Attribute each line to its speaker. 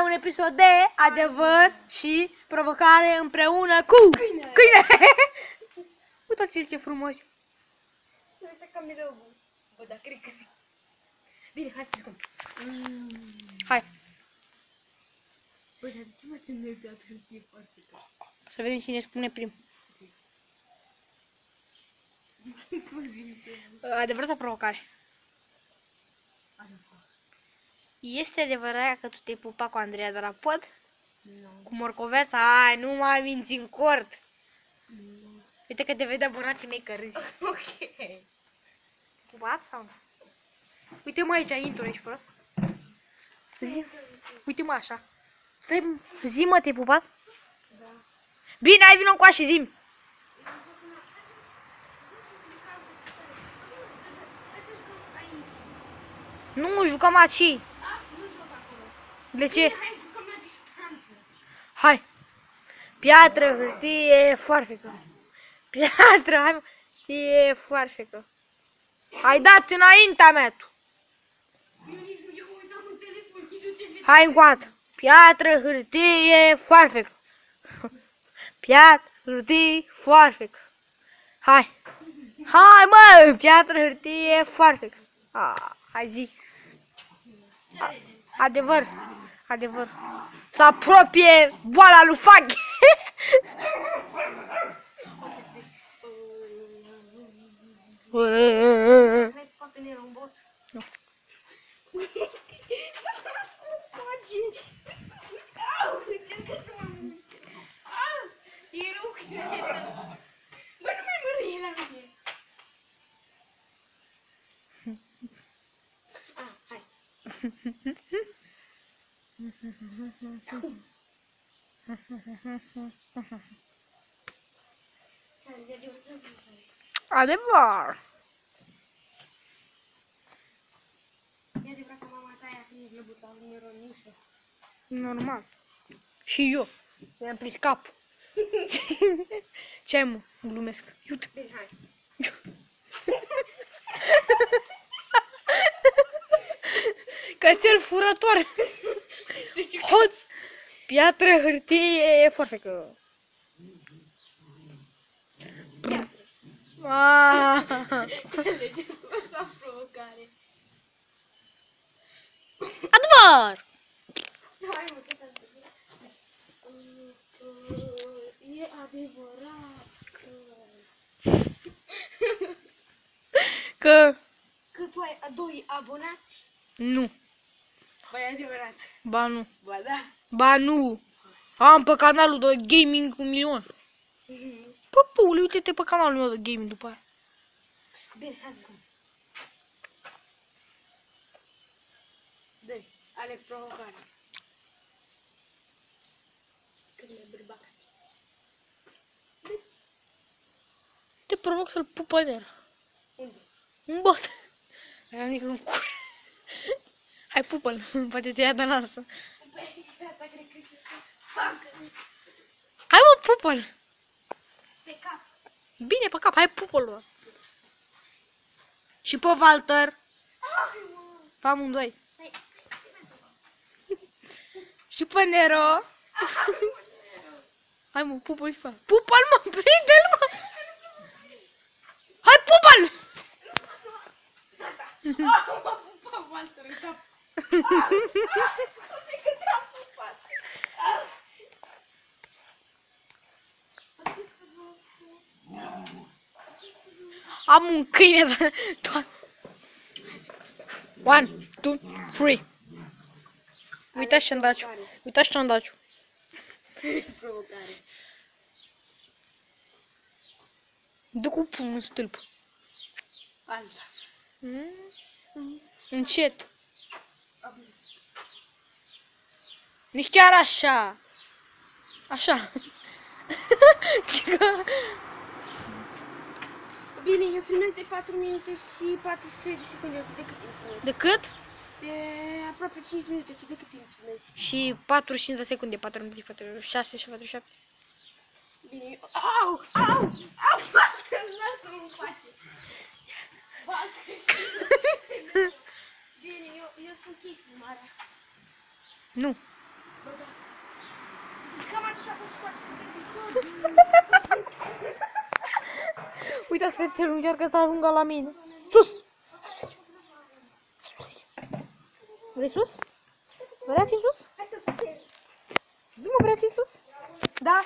Speaker 1: la un episod de adevăr și provocare împreună cu câine. Uitați-l ce frumos.
Speaker 2: Uite ca mirogul. Bă, dar cred că zic. Bine, hai să jucăm.
Speaker 1: Hai,
Speaker 2: Bă, dar de ce facem noi pe atenție foarte tare?
Speaker 1: să vedem cine spune prim. Adevăr sau provocare? Este adevărat că tu te-ai pupat cu Andreea de la pod?
Speaker 2: Nu.
Speaker 1: Cu morcoveața? Hai, nu mai minți în cort. Uite că te vede abonații mei că râzi.
Speaker 2: Ok.
Speaker 1: Pupat sau nu? Uite-mă aici, intru, ești prost? Zi. Uite-mă așa. Zi, mă, te-ai pupat?
Speaker 2: Da.
Speaker 1: Bine, hai, vină cu și zi-mi. Nu, jucăm aici.
Speaker 2: Nu joc acolo.
Speaker 1: De ce?
Speaker 2: Hai, jucăm la distanță.
Speaker 1: Hai. Piatră, hârtie, foarfecă. Piatră, hai, mă. Hârtie, foarfecă. Ai dat înaintea mea tu.
Speaker 2: Eu nici nu, eu mă uitam în telefon, nici nu te vedeam.
Speaker 1: Hai încoață. Piatră, hârtie, foarfecă. Piatră, hârtie, foarfecă. Hai. Hai, mă, piatră, hârtie, foarfecă. Hai zi. Adevăr. Adevăr. Să apropie boala lui Faghe.
Speaker 2: Cred că poate ne era un bot.
Speaker 1: Nu.
Speaker 2: Au, încercă să mă muște. Au, e rău că bă, nu mai mărâie la mine. Hai.
Speaker 1: Adevăr.
Speaker 2: E adevărat că mama ta aia când e glăbută, a un eronișă.
Speaker 1: Normal. Și eu. Mi-am prins capul. Ce ai, mă? Glumesc. Iute.
Speaker 2: Bine, hai.
Speaker 1: Cățel furător. Hoț. Piatră, hârtie, foarfecă.
Speaker 2: Înțelege asta provocare.
Speaker 1: Adevăr.
Speaker 2: Hai, mă, cât am zis. E adevărat
Speaker 1: Că
Speaker 2: că tu ai doi abonați?
Speaker 1: nu.
Speaker 2: Bă, e adevărat.
Speaker 1: Ba nu.
Speaker 2: Ba da.
Speaker 1: Ba nu. Am pe canalul de gaming 1.000.000. Păpule, uite-te pe canalul meu de gaming după aia.
Speaker 2: Bine, hai să jucăm. Dă-i, ale provocare. Cât mai bărbacă.
Speaker 1: Te provoc să-l pupă ner.
Speaker 2: Unde?
Speaker 1: Un bot. Aveam nici în cur. Hai, pupă-l. Poate te ia de nasă.
Speaker 2: Băi, asta cred că se facă.
Speaker 1: Hai, mă, pupă-l.
Speaker 2: Pe cap.
Speaker 1: Bine, pe cap. Hai, pupă-l, mă. Și pe Walter.
Speaker 2: Ai, mă.
Speaker 1: Pe amândoi.
Speaker 2: Stai.
Speaker 1: Și pe Nero. Hai, mă, pupă-l și pe ăla. Pupă-l, mă, prinde-l, mă. Hai, pupă-l.
Speaker 2: Mă pupa Walter în cap. Scuze că te-am pupat.
Speaker 1: Am un câine de toată. 1, 2, 3. Uitați ce-am dat. Uitați ce-am dat.
Speaker 2: Provocare.
Speaker 1: Dă cu pumnul în stâlp.
Speaker 2: Așa.
Speaker 1: Încet. Nici chiar așa. Așa.
Speaker 2: Bine, eu filmez de 4 minute și 43 de secunde. De cât timp filmezi?
Speaker 1: De cât?
Speaker 2: De aproape 5 minute. Tu de cât timp filmezi?
Speaker 1: Și 45 de secunde. 40, 46 și 47.
Speaker 2: Bine, eu... Au! Au! Au! Walter, lasă-mă în pace! Walter și... Bine, eu sunt chei filmarea.
Speaker 1: Nu. Uitați că ți-l încearcă să ajungă la mine. Sus! Vrei sus? Vreați sus?
Speaker 2: Hai să putem.
Speaker 1: Zi mă, vreați sus? Da.